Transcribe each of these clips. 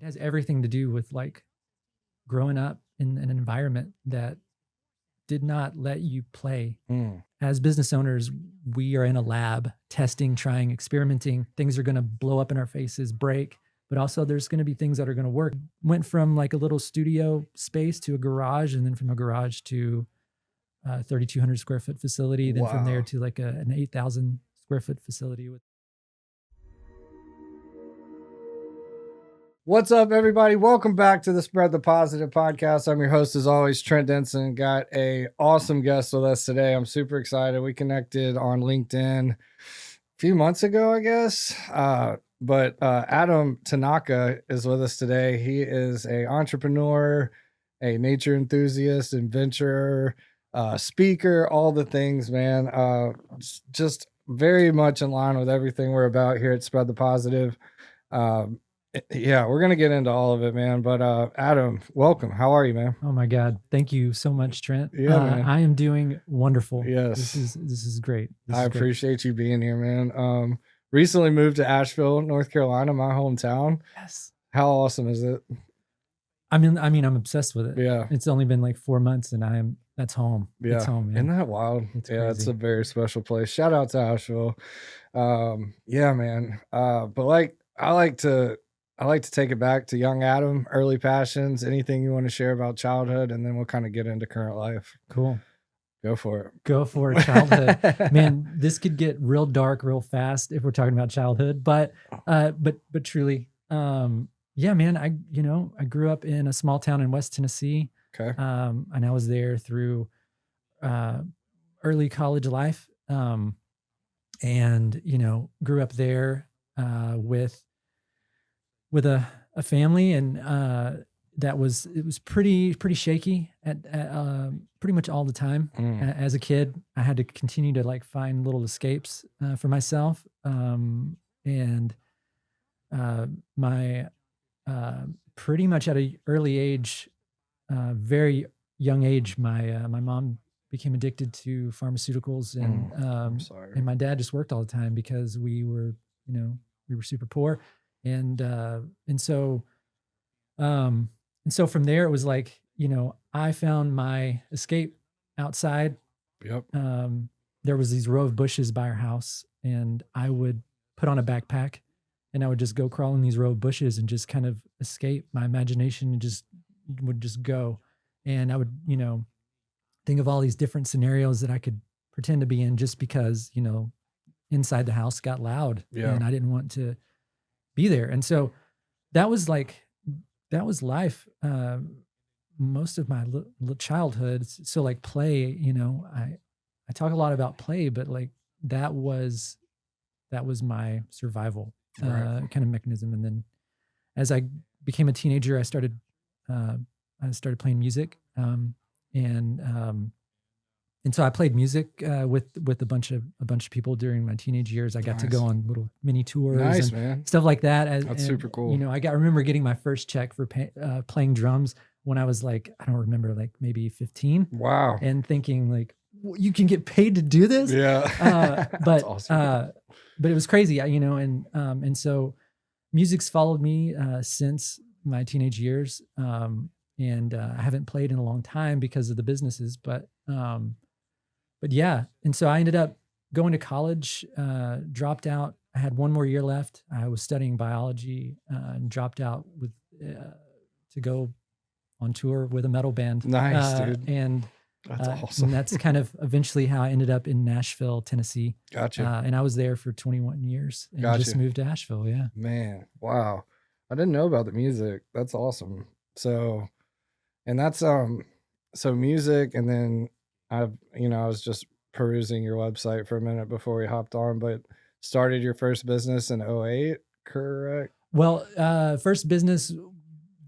has everything to do with like growing up in an environment that did not let you play. As business owners, we are in a lab testing, trying, experimenting. Things are going to blow up in our faces, break, but also there's going to be things that are going to work. Went from like a little studio space to a garage, and then from a garage to a 3,200 square foot facility. Then from there to like an 8,000 square foot facility. What's up, everybody? Welcome back to the Spread the Positive podcast. I'm your host, as always, Trent Denson. Got a awesome guest with us today. I'm super excited. We connected on LinkedIn a few months ago, I guess. But Adam Tanaka is with us today. He is an entrepreneur, a nature enthusiast, inventor, speaker, all the things, man. Just very much in line with everything we're about here at Spread the Positive. Yeah, we're going to get into all of it, man. But Adam, welcome. How are you, man? Oh my God. Thank you so much, Trent. Yeah, man. I am doing wonderful. Yes. This is great. I appreciate you being here, man. Recently moved to Asheville, North Carolina, my hometown. Yes. How awesome is it? I mean, I'm obsessed with it. Yeah. It's only been like 4 months and that's home. Yeah. It's home, man. Isn't that wild? It's yeah, crazy. It's a very special place. Shout out to Asheville. Yeah, man. But like, I like to take it back to young Adam, early passions, anything you want to share about childhood, and then we'll kind of get into current life. Cool. Go for it. Go for it, childhood. Man, this could get real dark real fast if we're talking about childhood, but truly, yeah, man, I grew up in a small town in West Tennessee. Okay. And I was there through early college life. And grew up there with a family, and it was pretty shaky at pretty much all the time. As a kid, I had to continue to like find little escapes for myself. And my pretty much at an early age, very young age, my mom became addicted to pharmaceuticals, and my dad just worked all the time because we were super poor. And so from there, it was like, I found my escape outside. Yep. There was these row of bushes by our house, and I would put on a backpack and I would just go crawl in these row of bushes and just kind of escape. My imagination would just go. And I would, think of all these different scenarios that I could pretend to be in, just because, inside the house got loud. Yeah. And I didn't want to be there. And so that was life, most of my childhood. So like play, I talk a lot about play, but like that was my survival kind of mechanism. And then as I became a teenager, I started playing music. And so I played music with a bunch of people during my teenage years. I got to go on little mini tours and stuff like that. That's super cool. I remember getting my first check for playing drums when I was like, I don't remember, like maybe 15. Wow. And thinking like, you can get paid to do this? Yeah. But awesome. But it was crazy, and so music's followed me since my teenage years. And I haven't played in a long time because of the businesses, but yeah. And so I ended up going to college, dropped out. I had one more year left. I was studying biology and dropped out to go on tour with a metal band. Nice, dude. And that's awesome. And that's kind of eventually how I ended up in Nashville, Tennessee. Gotcha. And I was there for 21 years and just moved to Asheville. Yeah. Man, wow. I didn't know about the music. That's awesome. So, and that's so music, and then I was just perusing your website for a minute before we hopped on, but started your first business in 2008, correct? Well, first business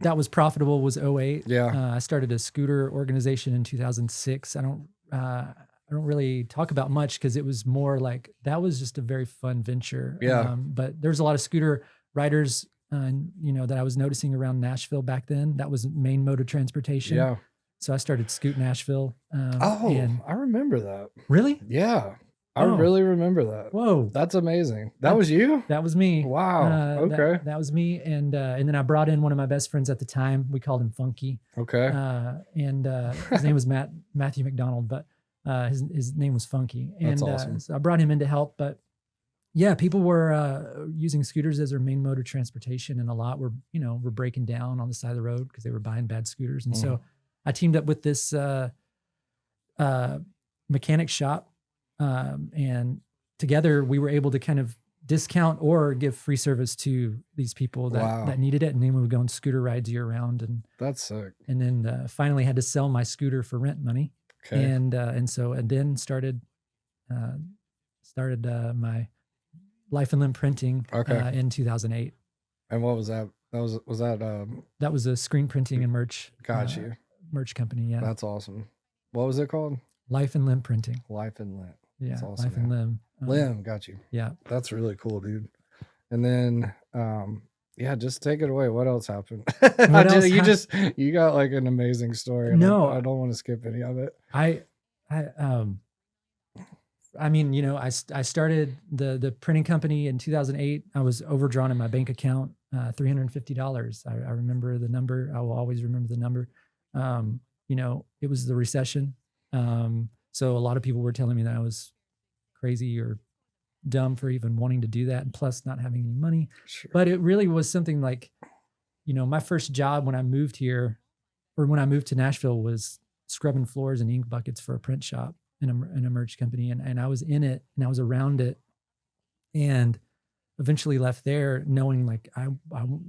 that was profitable was 2008. Yeah. I started a scooter organization in 2006. I don't really talk about much because it was more like, that was just a very fun venture. Yeah. But there's a lot of scooter riders that I was noticing around Nashville back then. That was main mode of transportation. Yeah. So I started Scoot Nashville. I remember that. Really? Yeah. I really remember that. Whoa. That's amazing. That was you? That was me. Wow. Okay. That was me. And then I brought in one of my best friends at the time. We called him Funky. Okay. And his name was Matthew McDonald, but his name was Funky. And that's awesome. So I brought him in to help. But yeah, people were using scooters as their main mode of transportation, and a lot were breaking down on the side of the road because they were buying bad scooters. And so I teamed up with this mechanic shop, and together we were able to kind of discount or give free service to these people that needed it. And then we would go on scooter rides year round. And that's sick. And then finally had to sell my scooter for rent money. Okay. And then started my Life and Limb printing in 2008. And what was that? That was a screen printing and merch. Got you. Merch company. Yeah. That's awesome. What was it called? Life and Limb Printing. Life and Limb. Yeah. That's awesome, Life and Limb. Limb. Got you. Yeah. That's really cool, dude. And then, just take it away. What else happened? You got like an amazing story. No, I don't want to skip any of it. I started the printing company in 2008. I was overdrawn in my bank account, $350. I remember the number. I will always remember the number. It was the recession. So a lot of people were telling me that I was crazy or dumb for even wanting to do that, and plus not having any money. Sure. But it really was something like, my first job when I moved here, or when I moved to Nashville, was scrubbing floors and ink buckets for a print shop in a merch company. And I was in it and I was around it, and eventually left there knowing like,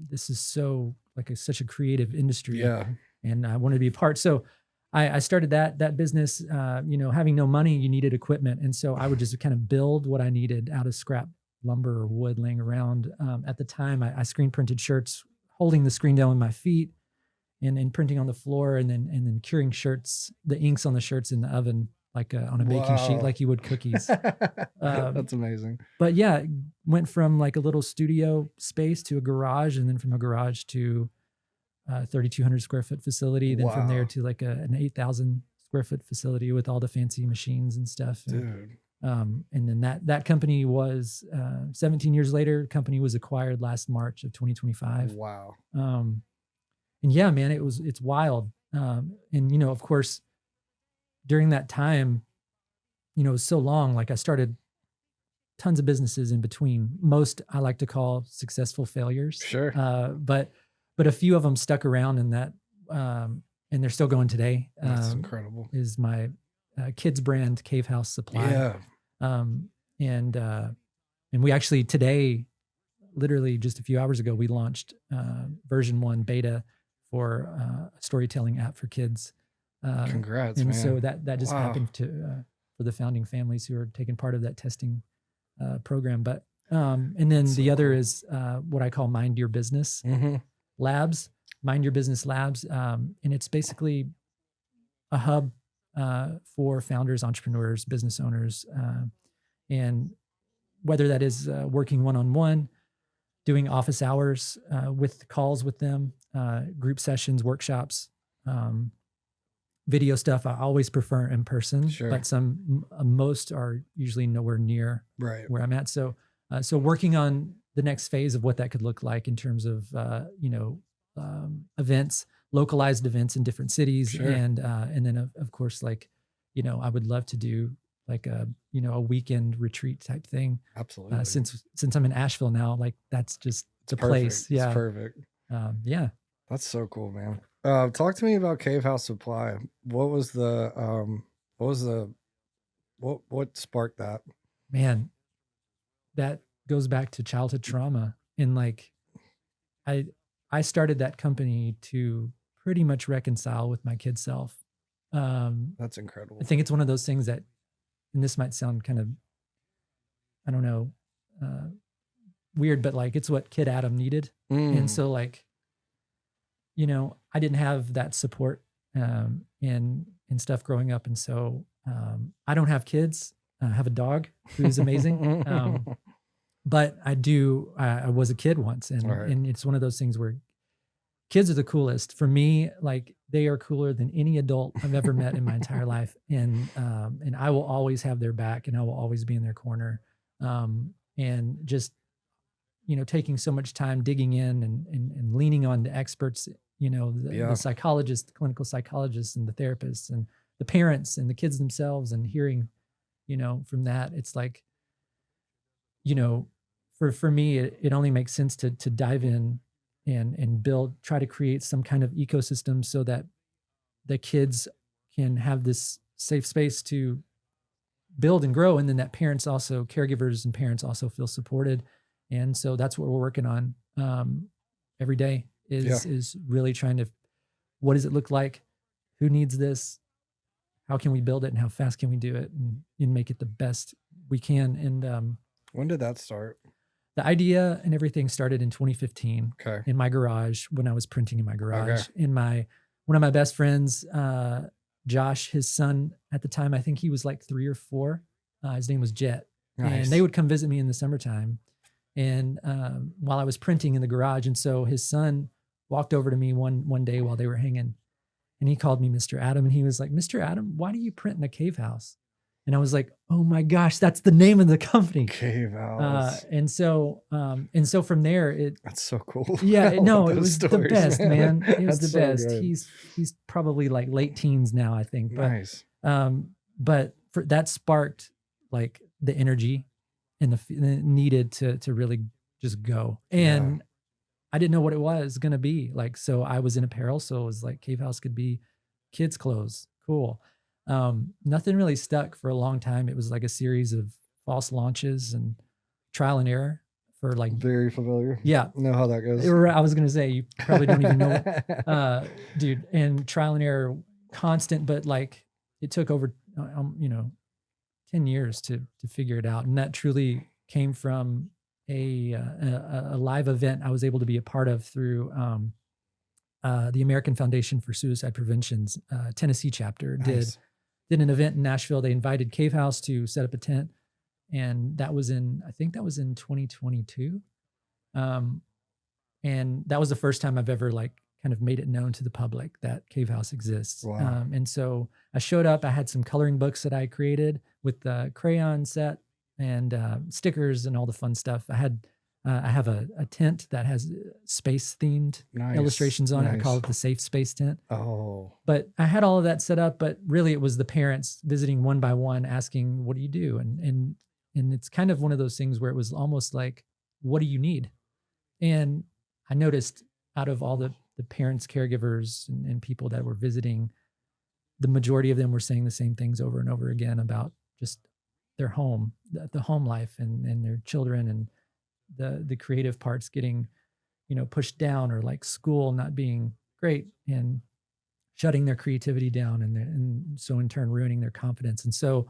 this is so like such a creative industry. Yeah. And I wanted to be a part. So I started that business. Having no money, you needed equipment. And so I would just kind of build what I needed out of scrap lumber or wood laying around. At the time, I screen printed shirts, holding the screen down with my feet and printing on the floor, and then curing shirts, the inks on the shirts in the oven, like on a baking sheet, like you would cookies. That's amazing. But yeah, went from like a little studio space to a garage, and then from a garage to 3,200 square foot facility. Then from there to like an 8,000 square foot facility with all the fancy machines and stuff. Dude. And then that company was 17 years later. Company was acquired last March of 2025. Wow. And yeah, man, it's wild. And of course, during that time, it was so long. Like I started tons of businesses in between. Most I like to call successful failures. Sure. But a few of them stuck around in that, and they're still going today. That's incredible. Is my kids brand Cave House Supply. Yeah. And we actually today, literally just a few hours ago, we launched version 1 beta for a storytelling app for kids. Congrats, and man. So that just happened for the founding families who are taking part of that testing program. But and then the other is what I call Mind Your Business. Labs, Mind Your Business Labs. And it's basically a hub for founders, entrepreneurs, business owners. And whether that is working one-on-one, doing office hours with calls with them, group sessions, workshops, video stuff. I always prefer in person, but most are usually nowhere near where I'm at. So working on the next phase of what that could look like in terms of, events, localized events in different cities. And then of course, like, I would love to do like a weekend retreat type thing. Absolutely. Since I'm in Asheville now, like that's just the place. Yeah. It's perfect. Yeah. That's so cool, man. Talk to me about Cave House Supply. What sparked that? Man, that goes back to childhood trauma. And like, I started that company to pretty much reconcile with my kid self. That's incredible. I think it's one of those things that, and this might sound kind of, I don't know, weird, but like, it's what kid Adam needed. And so like, I didn't have that support, and stuff growing up. And so, I don't have kids. I have a dog who's amazing. But I was a kid once, and it's one of those things where kids are the coolest for me. Like they are cooler than any adult I've ever met in my entire life. And I will always have their back and I will always be in their corner. And just, taking so much time digging in and leaning on the experts, the psychologists, the clinical psychologists and the therapists and the parents and the kids themselves, and hearing, from that, it's like, for me, it only makes sense to dive in and try to create some kind of ecosystem so that the kids can have this safe space to build and grow. And then that caregivers and parents also feel supported. And so that's what we're working on every day is really trying to, what does it look like? Who needs this? How can we build it and how fast can we do it and make it the best we can? And when did that start? The idea and everything started in 2015 in my garage when I was printing in my garage. In one of my best friends, Josh, his son at the time, I think he was like 3 or 4. His name was Jet. Nice. And they would come visit me in the summertime. And while I was printing in the garage. And so his son walked over to me one day while they were hanging, and he called me Mr. Adam. And he was like, Mr. Adam, why do you print in a cave house? And I was like, oh my gosh, that's the name of the company. Cave house. And so from there, that's so cool. Yeah, no, it was stories, the best, man. It was the best. Good. He's probably like late teens now, I think. But, nice. But that sparked like the energy and the needed to really just go. And I didn't know what it was going to be like. So I was in apparel. So it was like cave house could be kids' clothes. Cool. Nothing really stuck for a long time. It was like a series of false launches and trial and error for like. Very familiar. Yeah. Know how that goes. I was going to say, you probably don't even know, dude, and trial and error constant, but like it took over, 10 years to figure it out. And that truly came from a live event I was able to be a part of through, the American Foundation for Suicide Prevention's Tennessee chapter. Nice. Did an event in Nashville. They invited Cave House to set up a tent. And I think that was in 2022. And that was the first time I've ever like kind of made it known to the public that Cave House exists. Wow. And so I showed up, I had some coloring books that I created with the crayon set and stickers and all the fun stuff. I have a tent that has space themed illustrations on it. I call it the safe space tent. Oh, but I had all of that set up, but really it was the parents visiting one by one, asking, what do you do? And it's kind of one of those things where it was almost like, what do you need? And I noticed out of all the parents, caregivers and people that were visiting, the majority of them were saying the same things over and over again about just their home, the home life and their children and the creative parts getting, pushed down, or like school not being great and shutting their creativity down and so in turn ruining their confidence. And so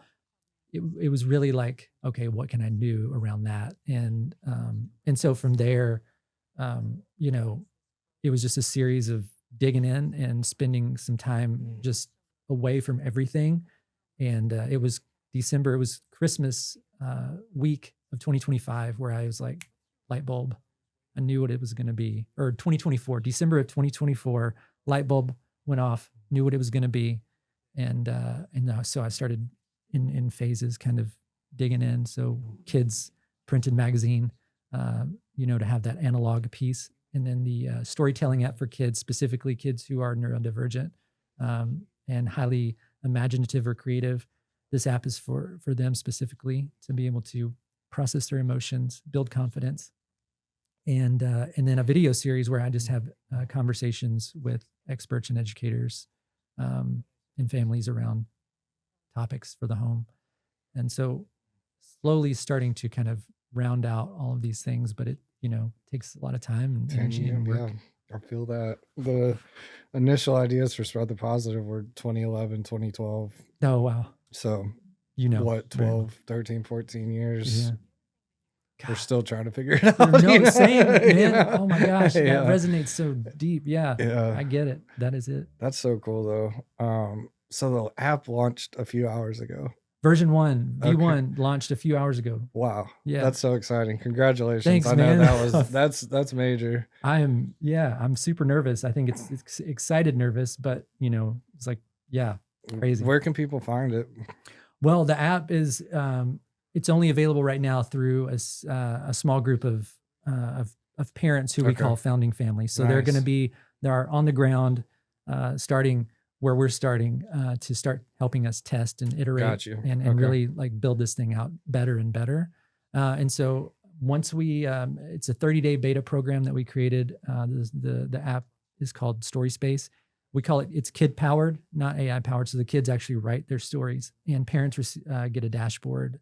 it was really like, okay, what can I do around that? And so from there, it was just a series of digging in and spending some time just away from everything. And it was December, it was Christmas week of 2025 where I was like, light bulb. I knew what it was going to be. Or 2024, December of 2024, light bulb went off, knew what it was going to be. And so I started in phases kind of digging in. So kids printed magazine, to have that analog piece. And then the storytelling app for kids, specifically kids who are neurodivergent and highly imaginative or creative. This app is for them specifically to be able to process their emotions, build confidence. And then a video series where I just have conversations with experts and educators and families around topics for the home. And so slowly starting to kind of round out all of these things, but it, takes a lot of time and energy and work. Yeah, I feel that. The initial ideas for Spread the Positive were 2011, 2012. Oh, wow. So, what, 12, 13, 14 years. Yeah. We're still trying to figure it out. No, same, man. Oh my gosh, that resonates so deep. Yeah, I get it. That is it. That's so cool, though. So the app launched a few hours ago. Version 1, Okay. V1 launched a few hours ago. Wow. Yeah. That's so exciting. Congratulations. Thanks, I know man. that's major. I'm super nervous. I think it's excited nervous, but it's like, yeah, crazy. Where can people find it? Well, the app is it's only available right now through a small group of parents who we call founding families. So they're on the ground, starting where we're starting to start helping us test and iterate and really like build this thing out better and better. And so once it's a 30-day beta program that we created. The app is called StorySpace. We call it's kid powered, not AI powered. So the kids actually write their stories, and parents get a dashboard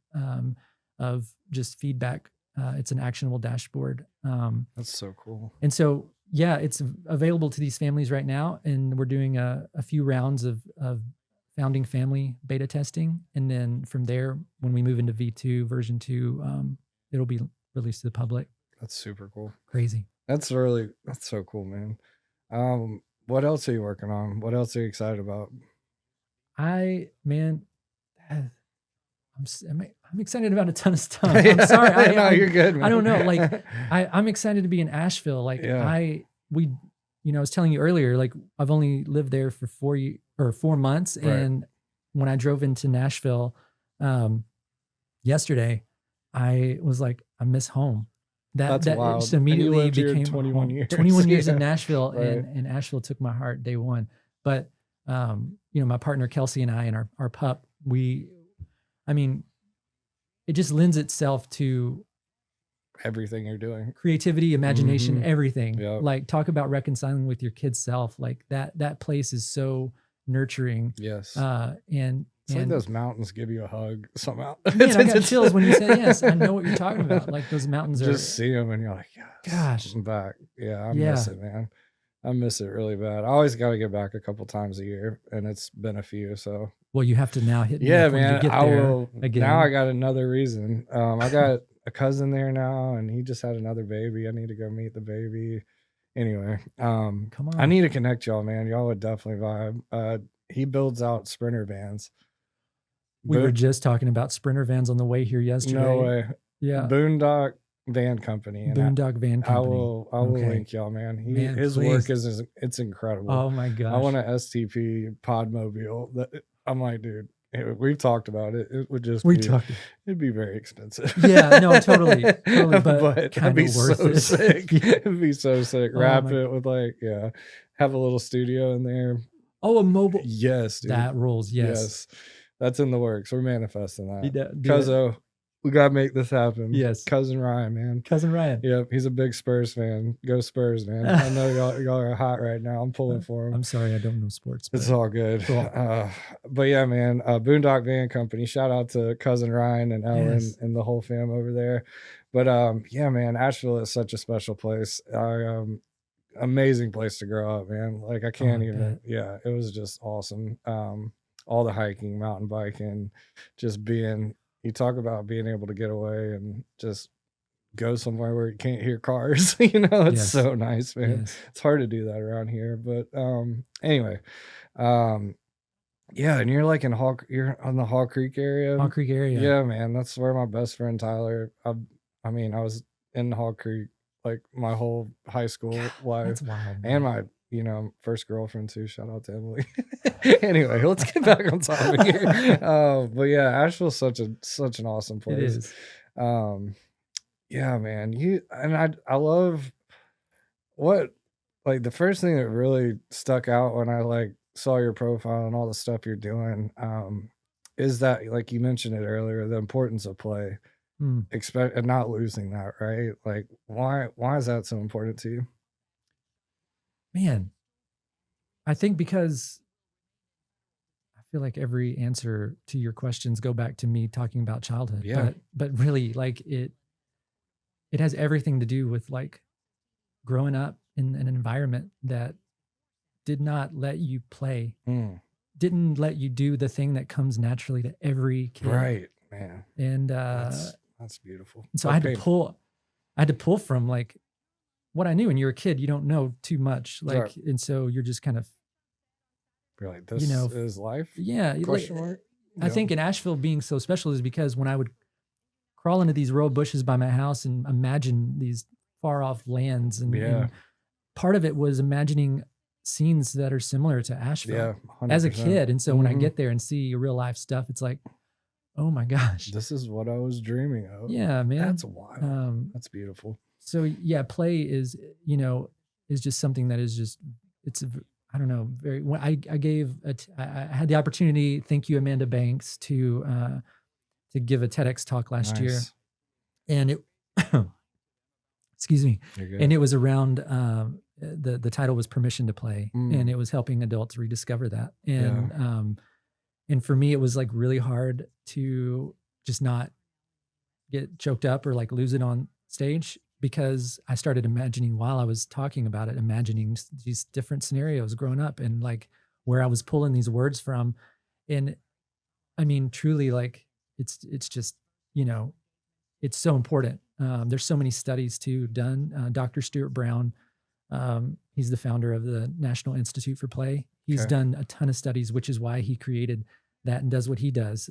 of just feedback. It's an actionable dashboard. That's so cool. And so, yeah, it's available to these families right now. And we're doing a few rounds of founding family beta testing. And then from there, when we move into V2 version 2, it'll be released to the public. That's super cool. Crazy. That's so cool, man. What else are you working on? What else are you excited about? I'm excited about a ton of stuff. I'm sorry. No, you're good, man. I don't know. Like I'm excited to be in Asheville. Like I was telling you earlier, like I've only lived there for 4 months. Right. And when I drove into Nashville yesterday, I was like, I miss home. That wild. Just immediately became 21 years. 21 years in Nashville, and Asheville took my heart day one. But my partner Kelsey and I and our pup, it just lends itself to everything you're doing. Creativity, imagination, everything. Yep. Like talk about reconciling with your kid's self. Like that place is so nurturing. Yes. It's like those mountains give you a hug somehow. Man, I got chills when you said yes. I know what you're talking about. Like those mountains just see them and you're like, yes, gosh, I'm back. Yeah, I miss it, man. I miss it really bad. I always got to get back a couple times a year, and it's been a few. So well, you have to now hit. Yeah, man. I will again. Now I got another reason. I got a cousin there now, and he just had another baby. I need to go meet the baby. Anyway, come on. I need to connect y'all, man. Y'all would definitely vibe. He builds out Sprinter vans. We were just talking about Sprinter vans on the way here yesterday. No way. Yeah. Boondock Van Company. Boondock Van Company. I will link y'all, man. His work it's incredible. Oh my gosh. I want an STP Podmobile. I'm like, dude, we've talked about it. It would just it'd be very expensive. Yeah, no, totally. But that'd be so sick. It'd be so sick. Wrap it with have a little studio in there. Oh, a mobile. Yes, dude. That rules. Yes. That's in the works. We're manifesting that. Cuzzo, we got to make this happen. Yes. Cousin Ryan, man. Cousin Ryan. Yep. He's a big Spurs fan. Go Spurs, man. I know y'all are hot right now. I'm pulling for him. I'm sorry. I don't know sports. It's all good. Cool. But yeah, man, Boondock Van Company. Shout out to Cousin Ryan and Ellen and the whole fam over there. But yeah, man, Asheville is such a special place. Amazing place to grow up, man. Like I can't even. Yeah, it was just awesome. All the hiking, mountain biking, just you talk about being able to get away and just go somewhere where you can't hear cars. It's so nice, man. Yes. It's hard to do that around here. But anyway, yeah, and you're like you're on the Hall Creek area. Hall Creek area. Yeah, man. That's where my best friend Tyler, I was in Hall Creek like my whole high school life. That's wild, and my first girlfriend too. Shout out to Emily. Anyway, let's get back on topic here. But yeah, Asheville's such an awesome place. It is. Yeah, man. I love the first thing that really stuck out when I saw your profile and all the stuff you're doing, is that, like you mentioned it earlier, the importance of play. And not losing that, right? Like why is that so important to you? Man, I think because I feel like every answer to your questions go back to me talking about childhood. Yeah. But really, like it has everything to do with like growing up in an environment that did not let you play, didn't let you do the thing that comes naturally to every kid. Right, man. And that's beautiful. So I had to pull from like what I knew. When you're a kid, you don't know too much, and so you're just kind of. You're like, this is life? Yeah. Question mark? I think in Asheville being so special is because when I would crawl into these rural bushes by my house and imagine these far off lands, and part of it was imagining scenes that are similar to Asheville as a kid. And so when I get there and see real life stuff, it's like, oh my gosh, this is what I was dreaming of. Yeah, man. That's wild. That's beautiful. So yeah, play is, is just something that is just, I don't know, very, when I had the opportunity, thank you, Amanda Banks, to give a TEDx talk last year. And it, excuse me. And it was around, the title was Permission to Play, and it was helping adults rediscover that. And, and for me, it was like really hard to just not get choked up or like lose it on stage, because I started imagining while I was talking about it, imagining these different scenarios growing up and like where I was pulling these words from. And I mean, truly, like it's just, it's so important. There's so many studies too done. Dr. Stuart Brown, he's the founder of the National Institute for Play. He's done a ton of studies, which is why he created that and does what he does.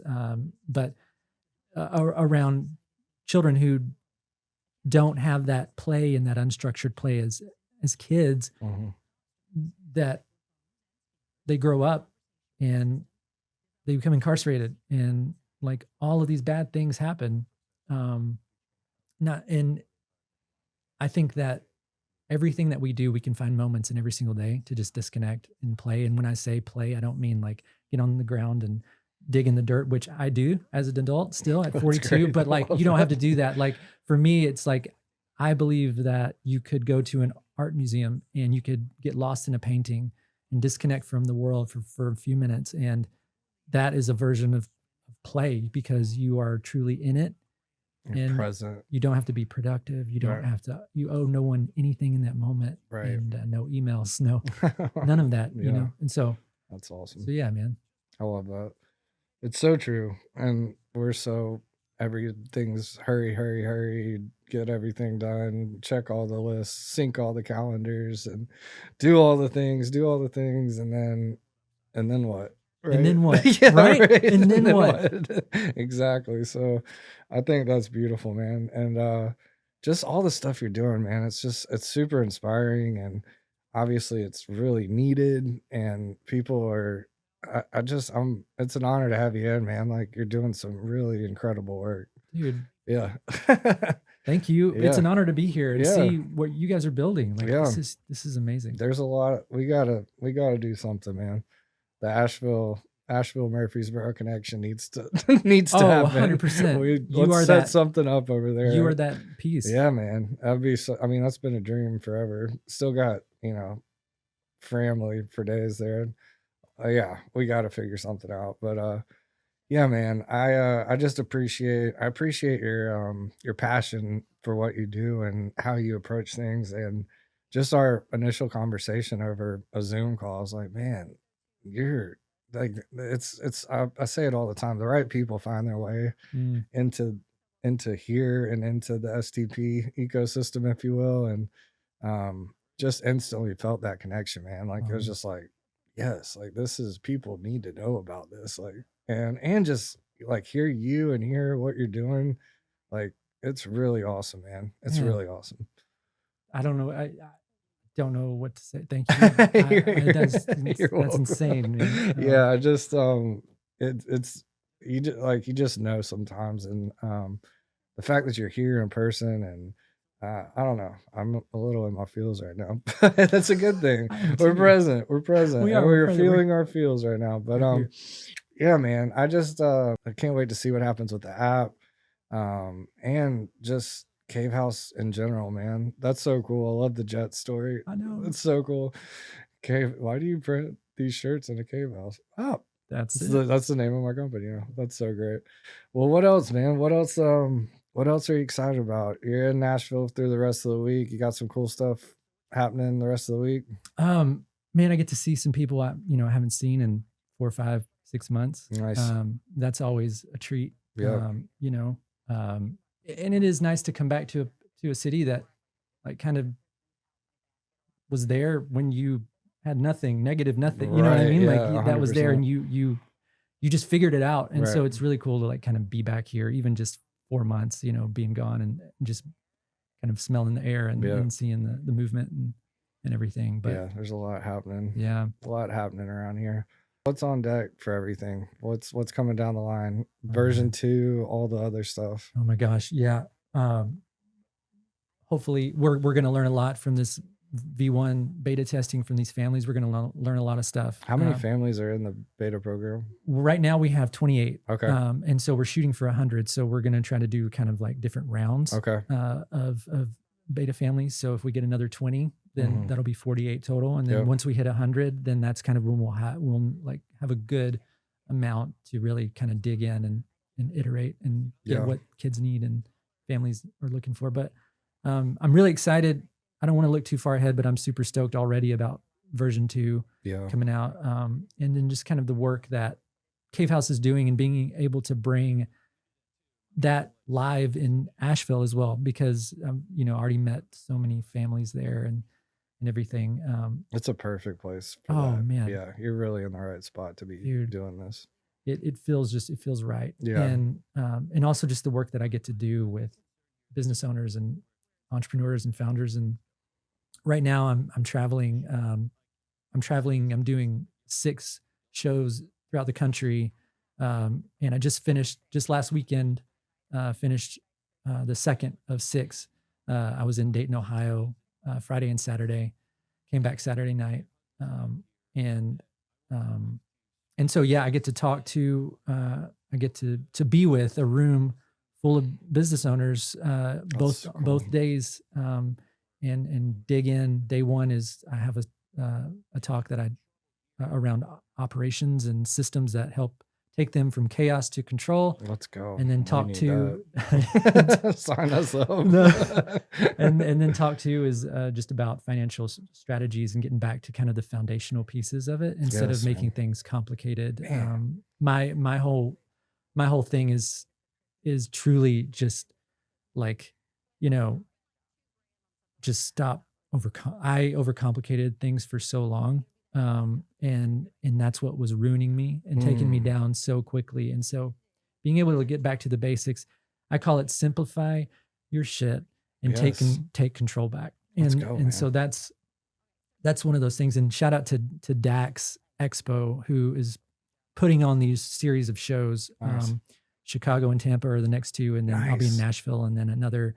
But around children who don't have that play and that unstructured play as kids, that they grow up and they become incarcerated, and like all of these bad things happen. I think that everything that we do, we can find moments in every single day to just disconnect and play. And when I say play, I don't mean like get on the ground and dig in the dirt, which I do as an adult still at 42, but like, you don't have to do that. Like for me, it's like, I believe that you could go to an art museum and you could get lost in a painting and disconnect from the world for a few minutes. And that is a version of play, because you are truly in it. You're and present. You don't have to be productive. You don't have to, you owe no one anything in that moment. Right. And no emails, none of that, you know? And so that's awesome. So yeah, man. I love that. It's so true. And we're so, everything's hurry, get everything done, check all the lists, sync all the calendars, and do all the things. And then what? Right? And then what? Yeah, right? And then what? Exactly. So I think that's beautiful, man. And just all the stuff you're doing, man, it's super inspiring, and obviously it's really needed, and people are, it's an honor to have you in, man. Like, you're doing some really incredible work. Dude. Yeah. Thank you. Yeah. It's an honor to be here and see what you guys are building. Like, this is amazing. There's a lot. We gotta do something, man. The Asheville Murfreesboro connection needs to happen. 100%. Let's set something up over there. You are that piece. Yeah, man. That'd be so, I mean, that's been a dream forever. Still got, family for days there. Yeah, we got to figure something out. But yeah, man, I just appreciate your passion for what you do and how you approach things, and just our initial conversation over a Zoom call. I was like, man, you're like, I say it all the time. The right people find their way into here and into the STP ecosystem, if you will, and just instantly felt that connection, man. Like, it was just like, yes, like, this is, people need to know about this, like, and just like hear you and hear what you're doing. Like, it's really awesome, man. It's really awesome. I don't know. I don't know what to say. Thank you. That's insane, man. Yeah, I just it's you just know sometimes, and the fact that you're here in person, and I don't know, I'm a little in my feels right now. That's a good thing. We're present. We're feeling our feels right now. But yeah, man, I just I can't wait to see what happens with the app, and just Cave House in general, man. That's so cool. I love the jet story. I know. It's so cool. Cave, why do you print these shirts in a cave house? Oh, that's the name of my company. Yeah, that's so great. Well, what else, man? What else are you excited about? You're in Nashville through the rest of the week. You got some cool stuff happening the rest of the week? Man, I get to see some people I haven't seen in 4, 5, 6 months. Nice. That's always a treat. Yeah. And it is nice to come back to a city that like kind of was there when you had nothing, negative nothing. You know what I mean? Yeah, like that was there, and you you just figured it out. And so Right. it's really cool to like kind of be back here, even just 4 months, you know, being gone and just kind of smelling the air and, Yeah. and seeing the movement and everything. But Yeah, there's a lot happening. yeah, A lot happening around here. What's on deck for everything? What's coming down the line? Version 2, all the other stuff. oh my gosh. Yeah. Hopefully we're going to learn a lot from this V1 beta testing from these families. We're going to learn a lot of stuff. How many families are in the beta program? Right now we have 28. Okay. And so we're shooting for 100. So we're going to try to do kind of like different rounds Okay. Of beta families. So if we get another 20, then that'll be 48 total. And then Yep. once we hit 100, then that's kind of when we'll like have a good amount to really kind of dig in and iterate and get Yeah. what kids need and families are looking for. But I'm really excited. I don't want to look too far ahead, but I'm super stoked already about version 2 Yeah. coming out. And then just kind of the work that Cave House is doing and being able to bring that live in Asheville as well, because, you know, I already met so many families there and everything. It's a perfect place for Oh, that. man. Yeah, you're really in the right spot to be Dude. doing this. It feels right. Yeah. And also just the work that I get to do with business owners and entrepreneurs and founders. And right now I'm traveling. I'm doing 6 shows throughout the country. And I just last weekend, finished the second of 6. I was in Dayton, Ohio, Friday and Saturday, came back Saturday night. And so, yeah, I get to talk to, I get to be with a room full of business owners, both so cool. both days, and dig in. Day one is I have a talk that around operations and systems that help take them from chaos to control. Let's go. And then We talk need to that. Sign us up. and then talk to is just about financial strategies and getting back to kind of the foundational pieces of it instead Yes, of making man. things complicated. Man. My whole thing is truly just like, you know, just stop I overcomplicated things for so long. And that's what was ruining me and taking me down so quickly. And so being able to get back to the basics, I call it simplify your shit and Yes. take control back. Let's And, go, and so that's one of those things. And shout out to Dax Expo, who is putting on these series of shows. Nice. Chicago and Tampa are the next 2, and then I'll be in Nice. Nashville, and then another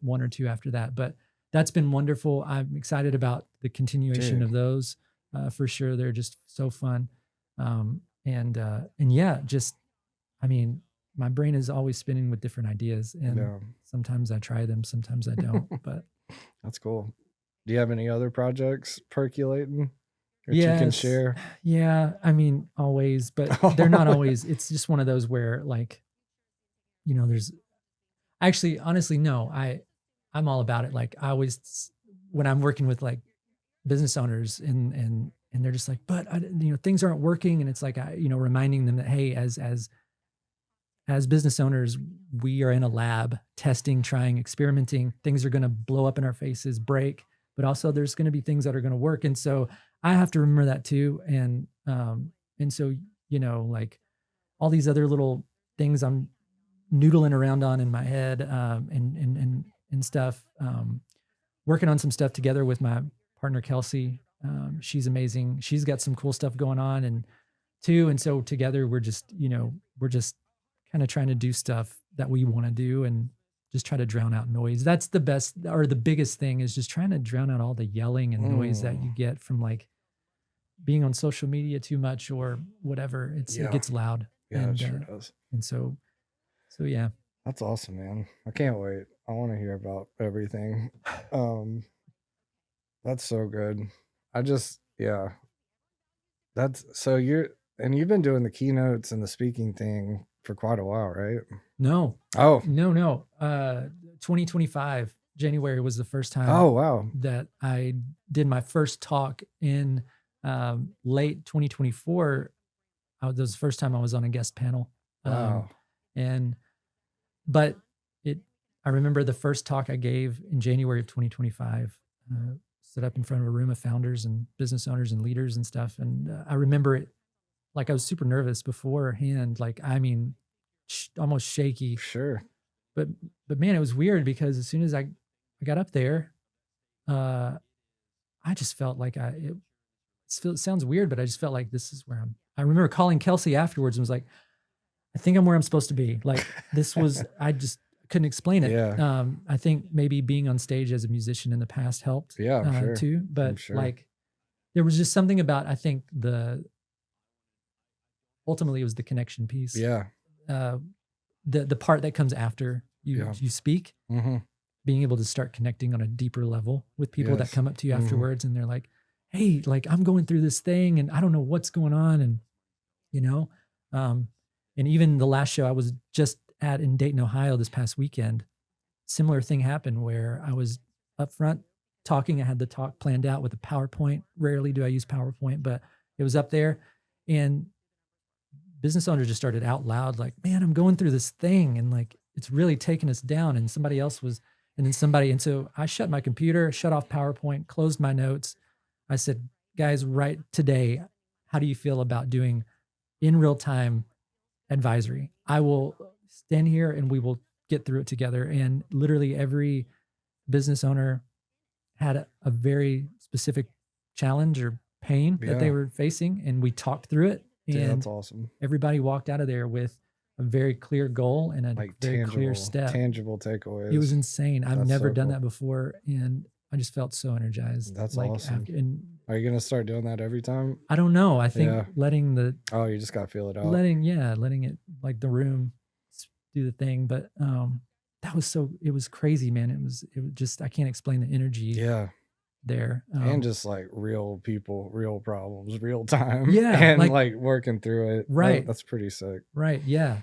1 or 2 after that. But that's been wonderful. I'm excited about the continuation Dude. of those. For sure. They're just so fun. And yeah, just, I mean, my brain is always spinning with different ideas, and Yeah. sometimes I try them, sometimes I don't, but That's cool. Do you have any other projects percolating that you can yes, share? yeah, I mean, always, but they're not always. It's just one of those where, like, you know, there's actually, honestly, no, I'm all about it. Like, I always, when I'm working with like business owners and they're just like, but you know, things aren't working. And it's like, you know, reminding them that, hey, as business owners, we are in a lab testing, trying, experimenting. Things are going to blow up in our faces, break, but also there's going to be things that are going to work. And so I have to remember that too. And so, you know, like all these other little things I'm noodling around on in my head, and stuff, working on some stuff together with my partner, Kelsey. She's amazing. She's got some cool stuff going on and so together we're just kind of trying to do stuff that we want to do and just try to drown out noise. That's the best, or the biggest thing is just trying to drown out all the yelling and noise that you get from like being on social media too much or whatever. It gets loud. Yeah, and, it sure does. And so yeah. That's awesome, man. I can't wait. I want to hear about everything. That's so good. That's so you've been doing the keynotes and the speaking thing for quite a while, right? No. Oh. No. 2025, January was the first time Oh, wow. that I did my first talk in late 2024. That was the first time I was on a guest panel. Wow. But I remember the first talk I gave in January of 2025, stood up in front of a room of founders and business owners and leaders and stuff. And I remember it like I was super nervous beforehand. Like, I mean, almost shaky. Sure. But man, it was weird because as soon as I got up there, I just felt like it sounds weird, but I just felt like this is where I remember calling Kelsey afterwards and was like, I think I'm where I'm supposed to be. Like this was, I just couldn't explain it. Yeah. I think maybe being on stage as a musician in the past helped Yeah, I'm sure. too. But I'm sure. like there was just something about, I think ultimately it was the connection piece. Yeah. The part that comes after you speak, being able to start connecting on a deeper level with people that come up to you afterwards and they're like, hey, like I'm going through this thing and I don't know what's going on. And, you know, and even the last show I was just at in Dayton, Ohio this past weekend, similar thing happened where I was up front talking. I had the talk planned out with a PowerPoint. Rarely do I use PowerPoint, but it was up there and business owners just started out loud like, man, I'm going through this thing and like, it's really taking us down. And somebody else was, and so I shut my computer, shut off PowerPoint, closed my notes. I said, guys, right today, how do you feel about doing in real time advisory? I will stand here and we will get through it together. And literally every business owner had a very specific challenge or pain that they were facing. And we talked through it. And that's awesome. Everybody walked out of there with a very clear goal and a like very clear step. Tangible takeaways. It was insane. I've never done that before. And I just felt so energized. That's awesome. Are you going to start doing that every time? I don't know. I think letting you just got to feel it out. Letting it like the room do the thing. But it was crazy, man. It was just, I can't explain the energy. Yeah. There. And just like real people, real problems, real time. Yeah. And like working through it. Right. That's pretty sick. Right. Yeah.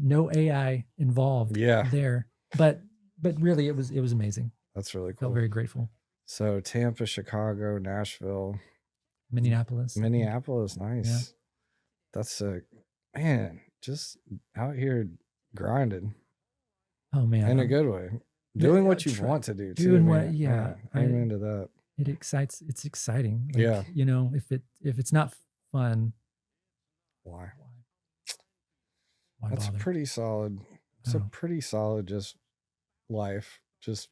No AI involved. Yeah. There. But really it was amazing. That's really cool. Felt very grateful. So Tampa, Chicago, Nashville, Minneapolis. Nice. Yeah. That's sick. Man, just out here grinding. Oh man. In a good way. Doing what you want to do too. I'm into that. It's exciting. Like, you know, if it's not fun, why that's bother? Pretty solid. It's a pretty solid just life. Just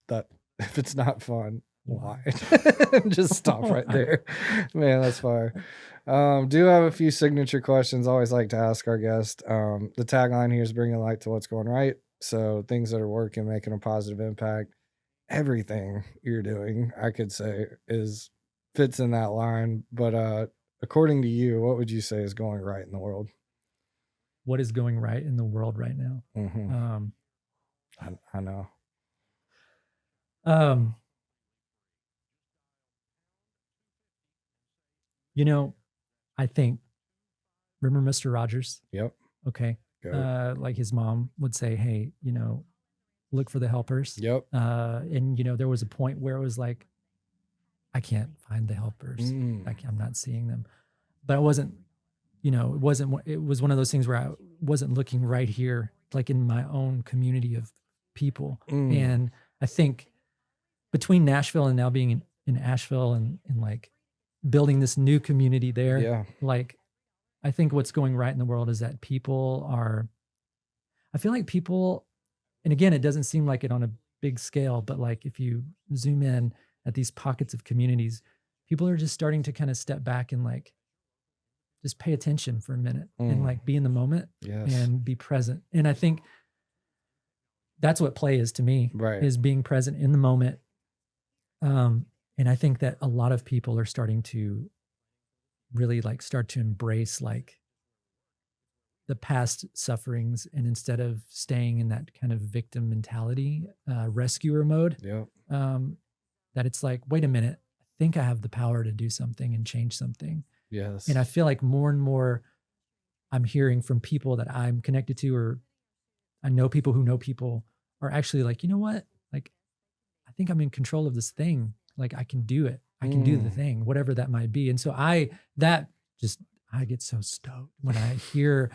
that if it's not fun, why? Just stop right there. Man, that's fire. Do have a few signature questions I always like to ask our guest. The tagline here is bringing light to what's going right. So things that are working, making a positive impact. Everything you're doing, I could say, fits in that line. But according to you, what would you say is going right in the world? What is going right in the world right now? I know. You know, I think, remember Mr. Rogers? Yep. Okay. Like his mom would say, hey, you know, look for the helpers. Yep. And you know, there was a point where it was like, I can't find the helpers. Like I'm not seeing them. But I wasn't, you know, it was one of those things where I wasn't looking right here, like in my own community of people. And I think between Nashville and now being in Asheville and like building this new community there, like I think what's going right in the world is that I feel like people, and again, it doesn't seem like it on a big scale, but like if you zoom in at these pockets of communities, people are just starting to kind of step back and like just pay attention for a minute and like be in the moment and be present. And I think that's what play is to me, is being present in the moment. And I think that a lot of people are starting to really like start to embrace like the past sufferings, and instead of staying in that kind of victim mentality, rescuer mode, that it's like, wait a minute, I think I have the power to do something and change something. Yes. And I feel like more and more I'm hearing from people that I'm connected to, or I know people who know people, are actually like, you know what? Like, I think I'm in control of this thing. Like I can do it. I can do the thing, whatever that might be. And so I get so stoked when I hear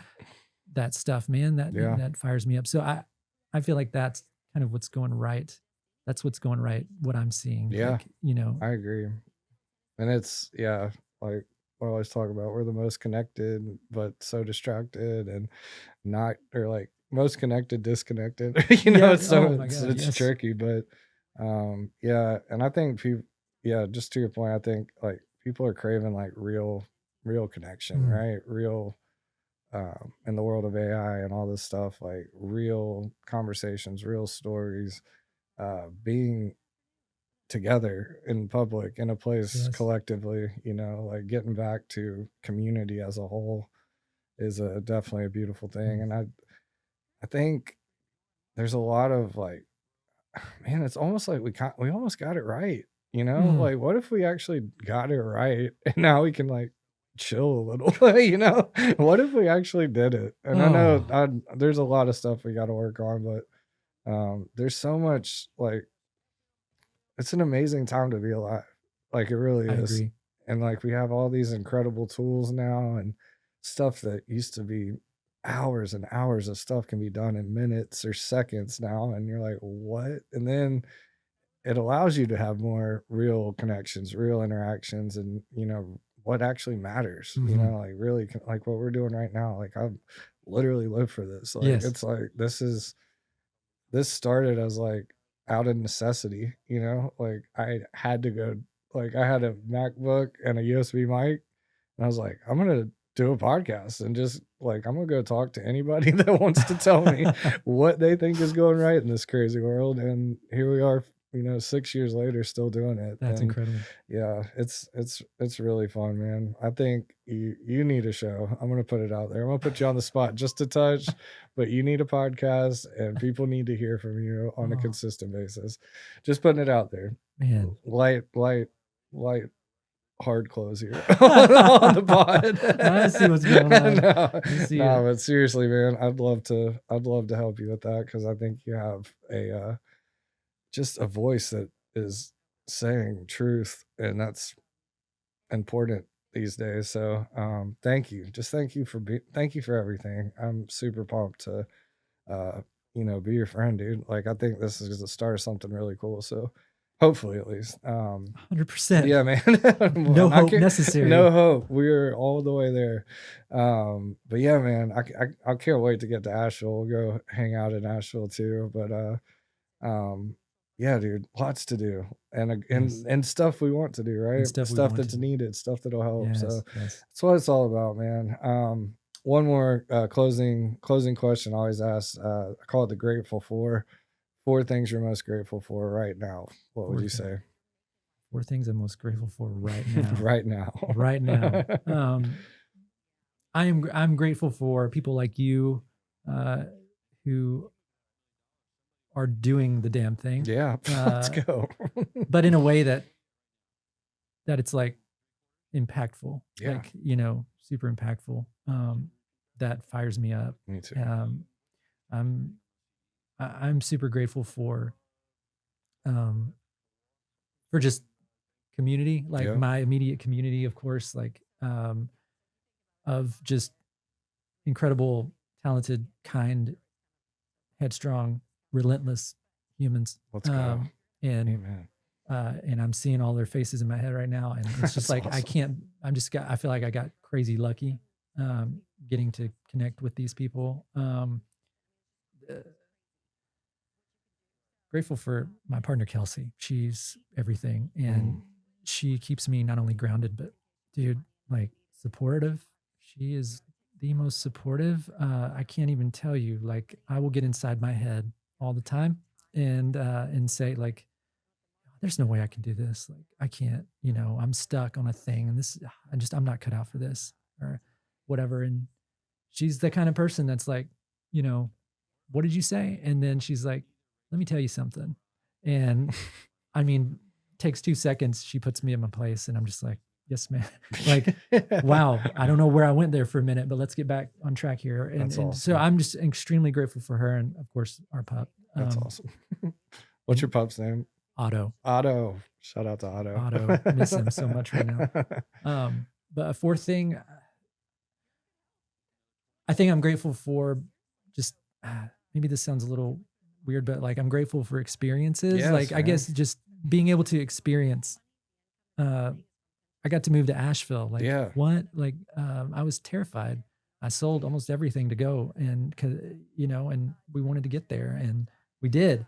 that stuff, man. That fires me up. So I feel like that's kind of what's going right. That's what's going right. What I'm seeing. Yeah. Like, you know, I agree. And it's, like I always talk about. We're the most connected, but so distracted and not, or like most connected, disconnected. Yes. So Oh my God. it's Yes. tricky, but yeah. And I think people, yeah, just to your point, I think like people are craving like real connection, Mm. right? Real, in the world of AI and all this stuff, like real conversations, real stories, being together in public in a place Yes. collectively, like getting back to community as a whole is definitely a beautiful thing. Mm. And I think there's a lot of like, man, it's almost like we almost got it right, Mm. like what if we actually got it right and now we can like chill a little, what if we actually did it? And I know Oh, there's a lot of stuff we got to work on, but there's so much, like, it's an amazing time to be alive. Like it really I is. agree. And like we have all these incredible tools now, and stuff that used to be hours and hours of stuff can be done in minutes or seconds now. And you're like, what? And then it allows you to have more real connections, real interactions, and what actually matters, Hmm. like really like what we're doing right now. Like I've literally lived for this. Like Yes. it's like this started as like out of necessity, like I had to go, like I had a MacBook and a USB mic, and I was like, I'm gonna do a podcast and just like I'm gonna go talk to anybody that wants to tell me what they think is going right in this crazy world. And here we are, 6 years later, still doing it. That's And incredible. yeah, it's really fun, man. I think you need a show. I'm gonna put it out there. I'm gonna put you on the spot just a touch, but you need a podcast, and people need to hear from you on a Oh consistent basis. Just putting it out there. man. Light hard close here on the pod. I see what's going on. No, I see no, it. but seriously, man, I'd love to help you with that, because I think you have just a voice that is saying truth, and that's important these days. So thank you. Just thank you for everything. I'm super pumped to be your friend, dude. Like I think this is the start of something really cool. So hopefully, at least. 100%. Yeah, man. No Not hope necessary. no hope. We're all the way there. But yeah, man, I can't wait to get to Asheville. We'll go hang out in Asheville too. But yeah, dude, lots to do, and Yes. and stuff we want to do, right? Stuff we Stuff want to that's do. needed, stuff that'll help. So Yes. Yes. that's what it's all about, man. One more closing question I always ask. I call it the grateful for. 4 things you're most grateful for right now. What would you say? 4 things I'm most grateful for right now. Right now. Right now. I'm grateful for people like you, who are doing the damn thing. Yeah, let's go. But in a way that it's like impactful. Yeah. Like, super impactful. That fires me up. Me too. I'm super grateful for just community, like Yeah. my immediate community, of course, like of just incredible, talented, kind, headstrong, relentless humans. Let's go. And Amen. and I'm seeing all their faces in my head right now, and it's just That's like awesome. I feel like I got crazy lucky getting to connect with these people. Grateful for my partner Kelsey. She's everything, and she keeps me not only grounded, but dude, like supportive. She is the most supportive. I can't even tell you. Like I will get inside my head all the time and say like, there's no way I can do this. Like I can't, I'm stuck on a thing, and this I'm not cut out for this or whatever. And she's the kind of person that's like, what did you say? And then she's like, let me tell you something. And I mean, takes 2 seconds. She puts me in my place, and I'm just like, yes, man. Like, wow. I don't know where I went there for a minute, but let's get back on track here. And, That's and so awesome. I'm just extremely grateful for her. And of course, our pup. That's awesome. What's your pup's name? Otto. Otto. Shout out to Otto. Otto. Miss him so much right now. But a 4th thing, I think I'm grateful for just, maybe this sounds a little weird, but like I'm grateful for experiences. Yes, like I man. guess just being able to experience, I I got to move to Asheville. Like Yeah. what? Like I was terrified. I sold almost everything to go, and and we wanted to get there, and we did.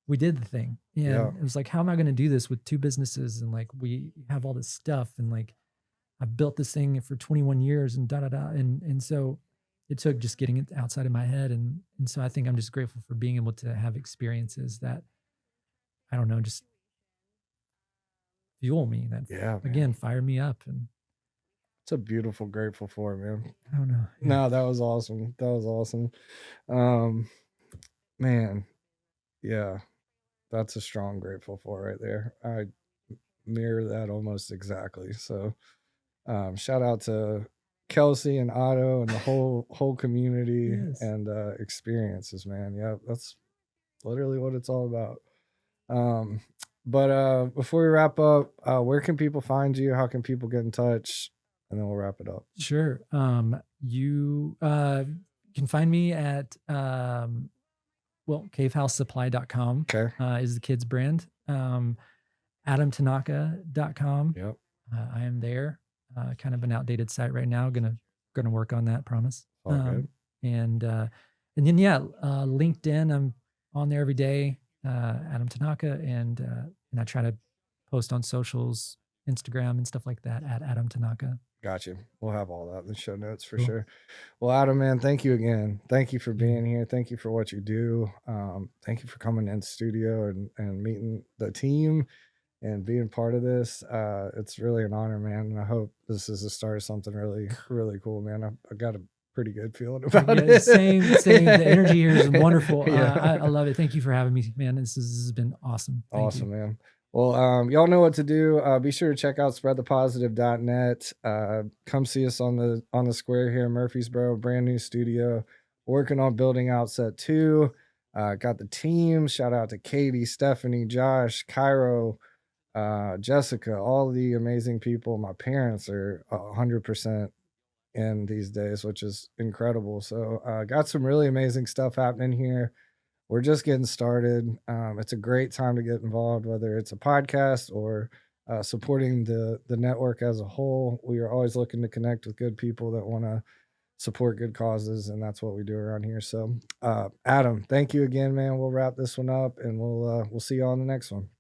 We did the thing, Yeah. and it was like, how am I going to do this with two businesses, and like we have all this stuff, and like I've built this thing for 21 years, and da da da, and so it took just getting it outside of my head, and so I think I'm just grateful for being able to have experiences that I don't know, just fuel me, that Yeah, man. again fire me up, and It's a beautiful, grateful for, man. I don't know. Yeah. No, that was awesome. That was awesome. Man, yeah, that's a strong grateful for right there. I mirror that almost exactly. So, shout out to Kelsey and Otto and the whole community Yes. and experiences, man. Yeah, that's literally what it's all about. But before we wrap up, where can people find you? How can people get in touch? And then we'll wrap it up. Sure. You can find me at cavehousesupply.com. Okay. Is the kids brand. AdamTanaka.com. Yep. I am there. Kind of an outdated site right now. Gonna work on that, promise. All good. And then LinkedIn. I'm on there every day. Adam Tanaka, and I try to post on socials, Instagram and stuff like that at Adam Tanaka. Got you. We'll have all that in the show notes for Cool. sure. Well, Adam, man, thank you again. Thank you for being here. Thank you for what you do. Thank you for coming in studio and meeting the team and being part of this. It's really an honor, man. And I hope this is the start of something really, really cool, man. I got a pretty good feeling about it. Same. The energy here is wonderful. Yeah. I love it. Thank you for having me, man. This has been awesome. Thank you. Man. Well, y'all know what to do. Be sure to check out spreadthepositive.net. Come see us on the square here in Murfreesboro, brand new studio, working on building out set 2. Got the team. Shout out to Katie, Stephanie, Josh, Cairo, Jessica, all the amazing people. My parents are 100% in these days, which is incredible. So got some really amazing stuff happening here. We're just getting started. It's a great time to get involved, whether it's a podcast or supporting the network as a whole. We are always looking to connect with good people that want to support good causes, and that's what we do around here. So, Adam, thank you again, man. We'll wrap this one up, and we'll see you on the next one.